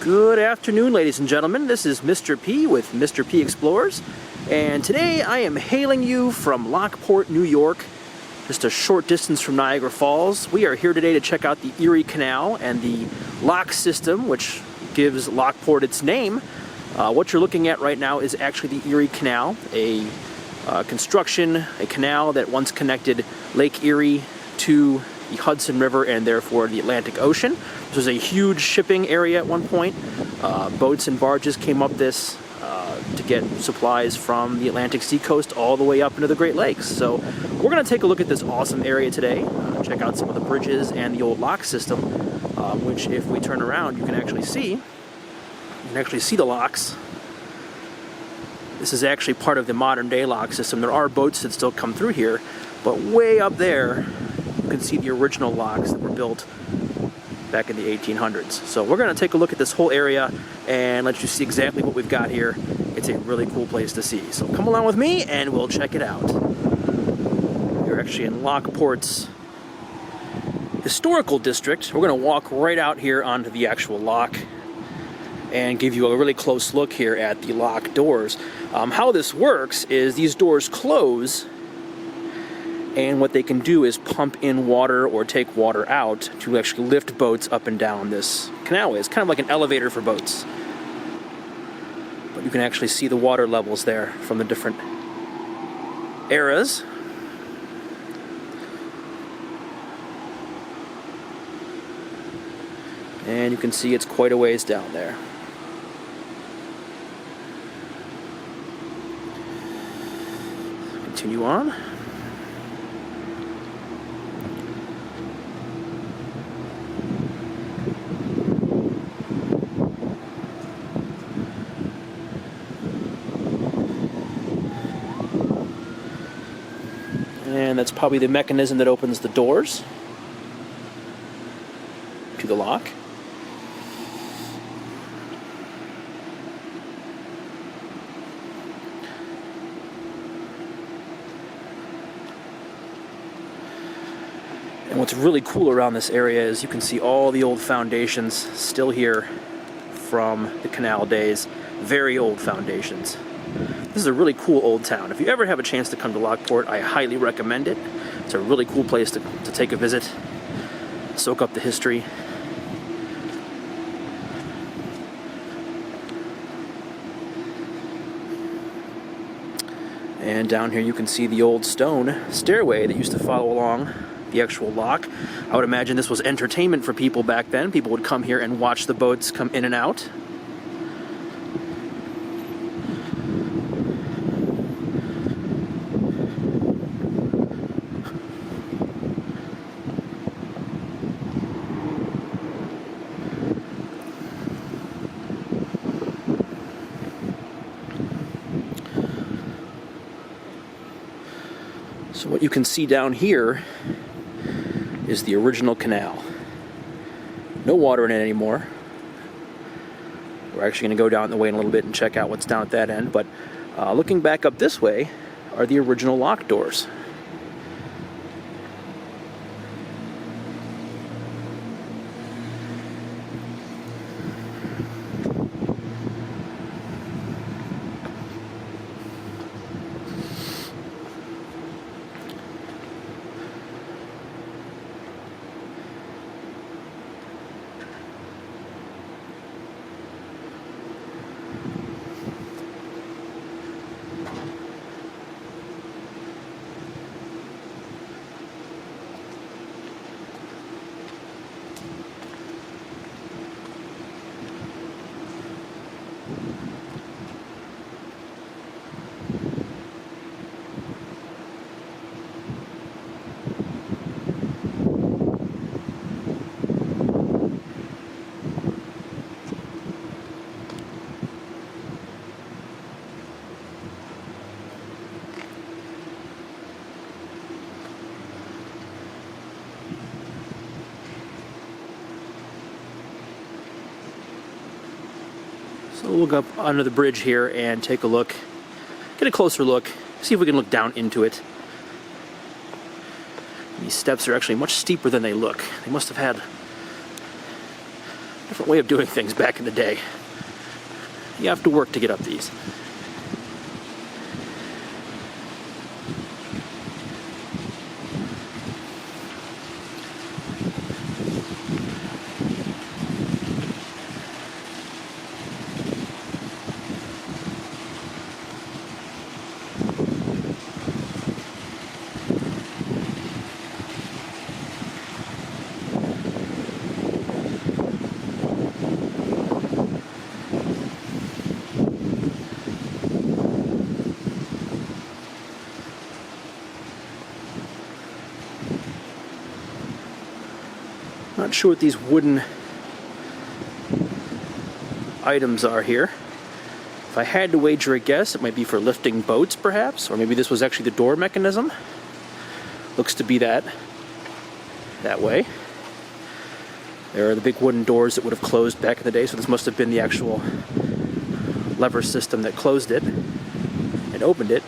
Good afternoon, ladies and gentlemen. This is Mr. P with Mr. P Explores, and today I am hailing you from Lockport, New York, just a short distance from Niagara Falls. We are here today to check out the Erie Canal and the lock system, which gives Lockport its name. What you're looking at right now is actually the Erie Canal, a canal that once connected Lake Erie to the Hudson River and therefore the Atlantic Ocean. This was a huge shipping area at one point. Boats and barges came up this to get supplies from the Atlantic seacoast all the way up into the Great Lakes. So we're going to take a look at this awesome area today, check out some of the bridges and the old lock system, which if we turn around you can actually see. You can actually see the locks. This is actually part of the modern day lock system. There are boats that still come through here, but way up there you can see the original locks that were built back in the 1800s. So we're going to take a look at this whole area and let you see exactly what we've got here. It's a really cool place to see. So come along with me and we'll check it out. You're actually in Lockport's historical district. We're going to walk right out here onto the actual lock and give you a really close look here at the lock doors. How this works is these doors close, and what they can do is pump in water or take water out to actually lift boats up and down this canalway. It's kind of like an elevator for boats. But you can actually see the water levels there from the different eras. And you can see it's quite a ways down there. Continue on. And that's probably the mechanism that opens the doors to the lock. And what's really cool around this area is you can see all the old foundations still here from the canal days. Very old foundations. This is a really cool old town. If you ever have a chance to come to Lockport, I highly recommend it. It's a really cool place to take a visit, soak up the history. And down here you can see the old stone stairway that used to follow along the actual lock. I would imagine this was entertainment for people back then. People would come here and watch the boats come in and out. So what you can see down here is the original canal. No water in it anymore. We're actually going to go down the way in a little bit and check out what's down at that end, but looking back up this way are the original lock doors. So we'll go up under the bridge here and take a look, get a closer look, see if we can look down into it. These steps are actually much steeper than they look. They must have had a different way of doing things back in the day. You have to work to get up these. Not sure what these wooden items are here. If I had to wager a guess, it might be for lifting boats, perhaps, or maybe this was actually the door mechanism. Looks to be that way. There are the big wooden doors that would have closed back in the day, so this must have been the actual lever system that closed it and opened it.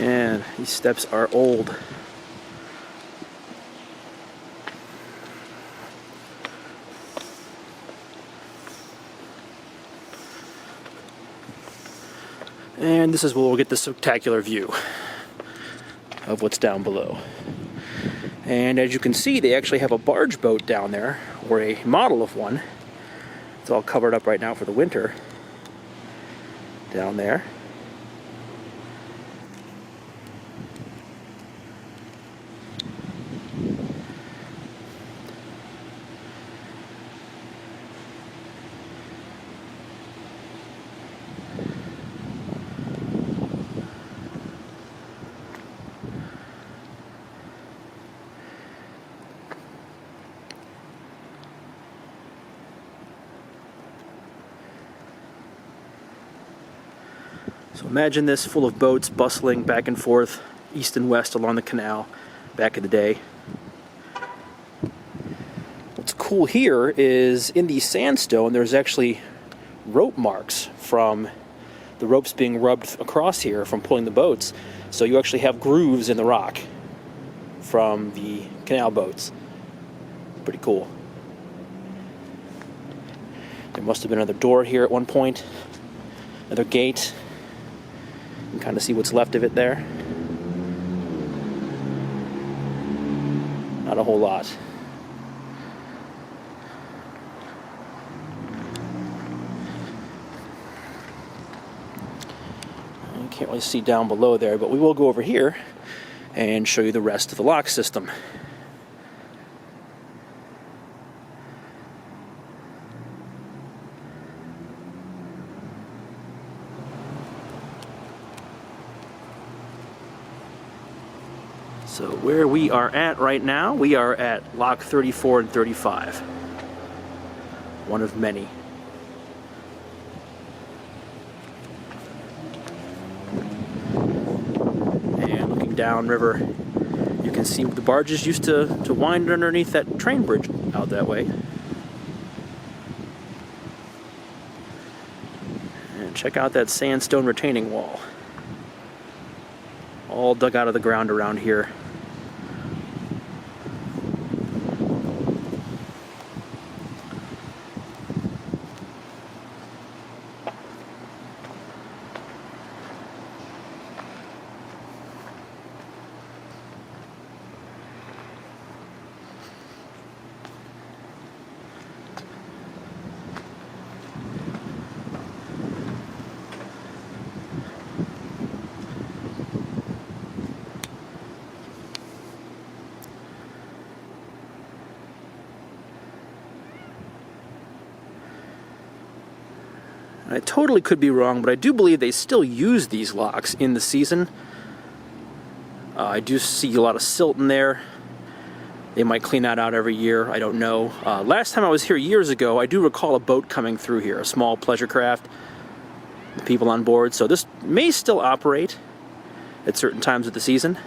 And these steps are old. And this is where we'll get the spectacular view of what's down below. And as you can see, they actually have a barge boat down there, or a model of one. It's all covered up right now for the winter. Down there. So imagine this full of boats bustling back and forth, east and west along the canal back in the day. What's cool here is in the sandstone there's actually rope marks from the ropes being rubbed across here from pulling the boats. So you actually have grooves in the rock from the canal boats. Pretty cool. There must have been another door here at one point, another gate. You can kind of see what's left of it there. Not a whole lot. You can't really see down below there, but we will go over here and show you the rest of the lock system. So where we are at right now, we are at lock 34 and 35. One of many. And looking downriver, you can see the barges used to wind underneath that train bridge out that way. And check out that sandstone retaining wall. All dug out of the ground around here. I totally could be wrong, but I do believe they still use these locks in the season. I do see a lot of silt in there. They might clean that out every year, I don't know. Last time I was here years ago, I do recall a boat coming through here, a small pleasure craft, with people on board, so this may still operate at certain times of the season.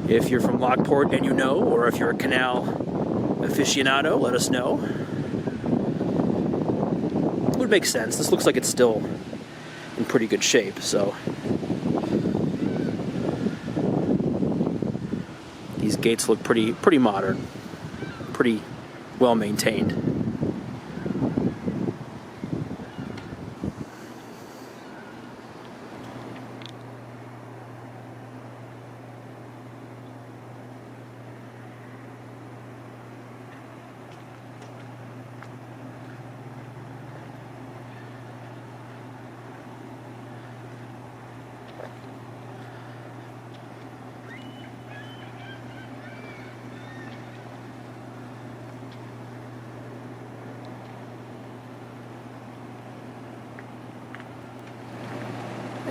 If you're from Lockport and you know, or if you're a canal aficionado, let us know. It would make sense. This looks like it's still in pretty good shape, so these gates look pretty modern, pretty well maintained.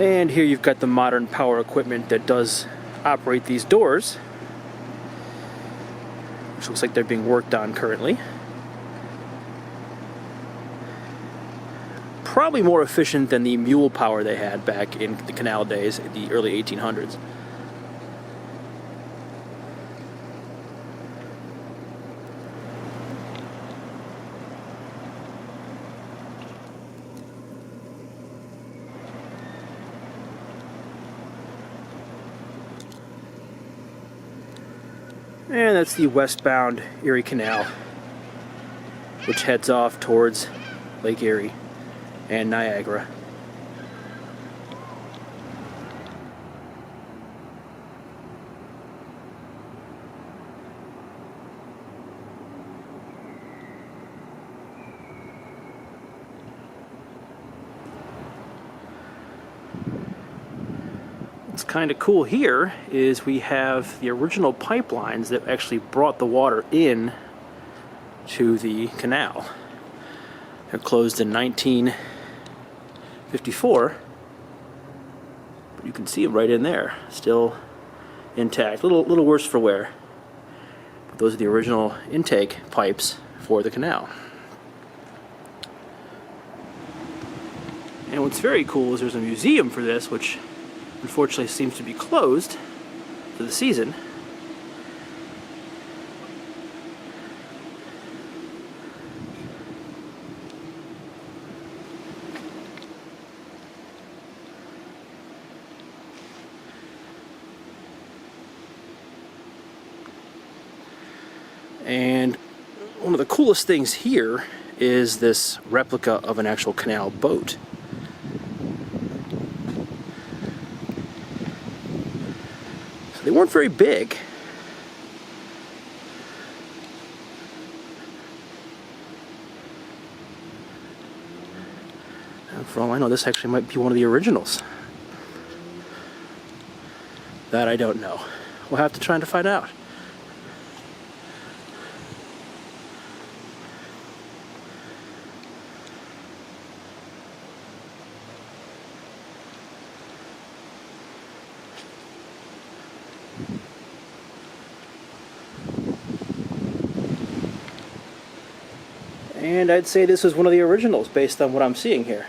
And here you've got the modern power equipment that does operate these doors, which looks like they're being worked on currently. Probably more efficient than the mule power they had back in the canal days, in the early 1800s. And that's the westbound Erie Canal, which heads off towards Lake Erie and Niagara. What's kind of cool here is we have the original pipelines that actually brought the water in to the canal. They're closed in 1954, but you can see them right in there, still intact. A little worse for wear, but those are the original intake pipes for the canal. And what's very cool is there's a museum for this, which unfortunately seems to be closed for the season. And one of the coolest things here is this replica of an actual canal boat. They weren't very big. And for all I know, this actually might be one of the originals. That I don't know. We'll have to try to find out. And I'd say this is one of the originals based on what I'm seeing here.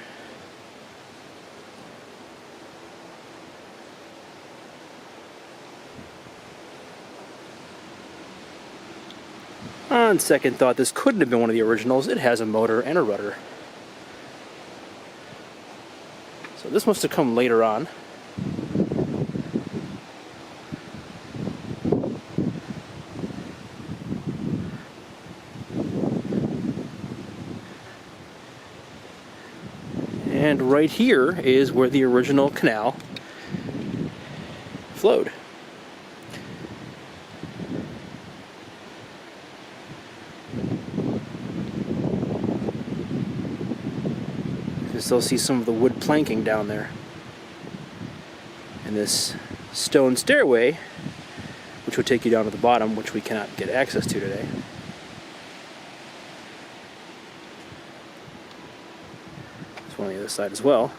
On second thought, this couldn't have been one of the originals. It has a motor and a rudder. So this must have come later on. And right here is where the original canal flowed. You can still see some of the wood planking down there. And this stone stairway, which would take you down to the bottom, which we cannot get access to today. On the other side as well.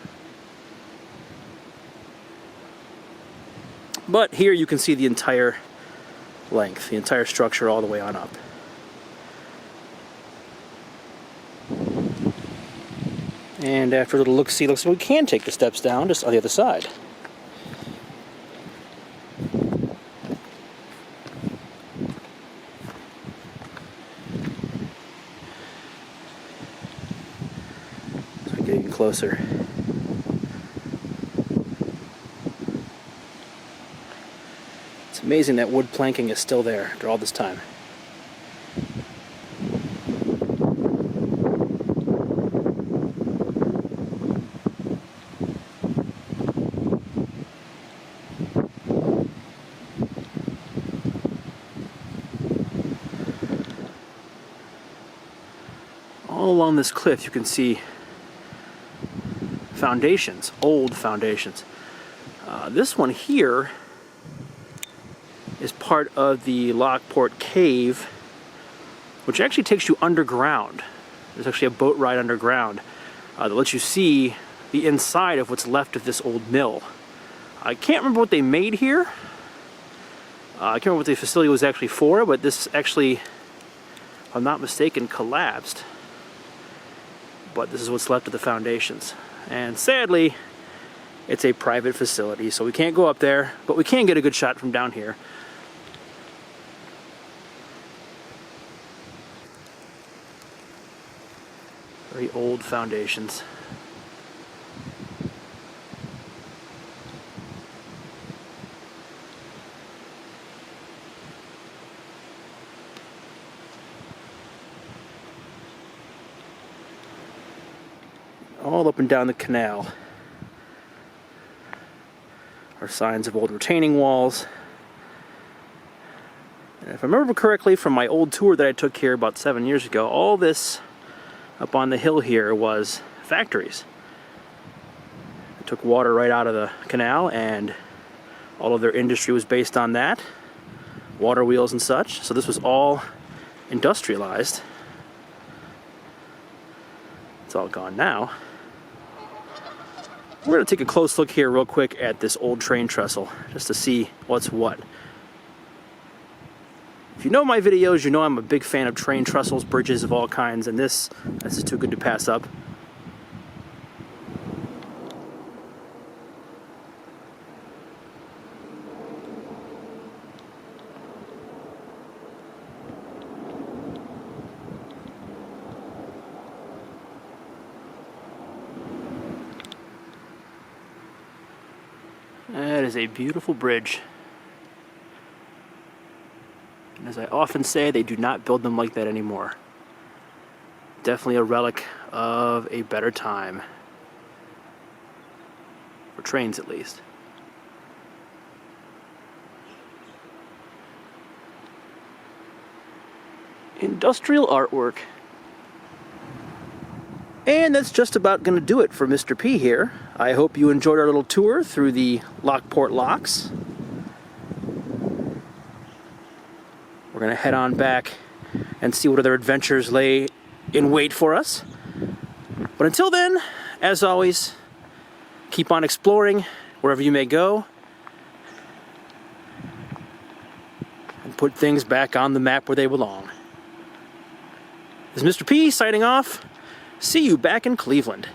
But here you can see the entire length, the entire structure all the way on up. And after a little look-see, looks like we can take the steps down just on the other side. closer. It's amazing that wood planking is still there after all this time. All along this cliff you can see foundations, old foundations. This one here is part of the Lockport cave, which actually takes you underground. There's actually a boat ride underground that lets you see the inside of what's left of this old mill. I can't remember what they made here. I can't remember what the facility was actually for, but this actually, if I'm not mistaken, collapsed. But this is what's left of the foundations. And sadly, it's a private facility, so we can't go up there, but we can get a good shot from down here. Very old foundations. All up and down the canal are signs of old retaining walls. And if I remember correctly from my old tour that I took here about 7 years ago, all this up on the hill here was factories. They took water right out of the canal, and all of their industry was based on that. Water wheels and such. So this was all industrialized. It's all gone now. We're going to take a close look here real quick at this old train trestle, just to see what's what. If you know my videos, you know I'm a big fan of train trestles, bridges of all kinds, and this is too good to pass up. That is a beautiful bridge. And as I often say, they do not build them like that anymore. Definitely a relic of a better time. For trains, at least. Industrial artwork. And that's just about going to do it for Mr. P here. I hope you enjoyed our little tour through the Lockport locks. We're going to head on back and see what other adventures lay in wait for us. But until then, as always, keep on exploring wherever you may go. And put things back on the map where they belong. This is Mr. P signing off. See you back in Cleveland.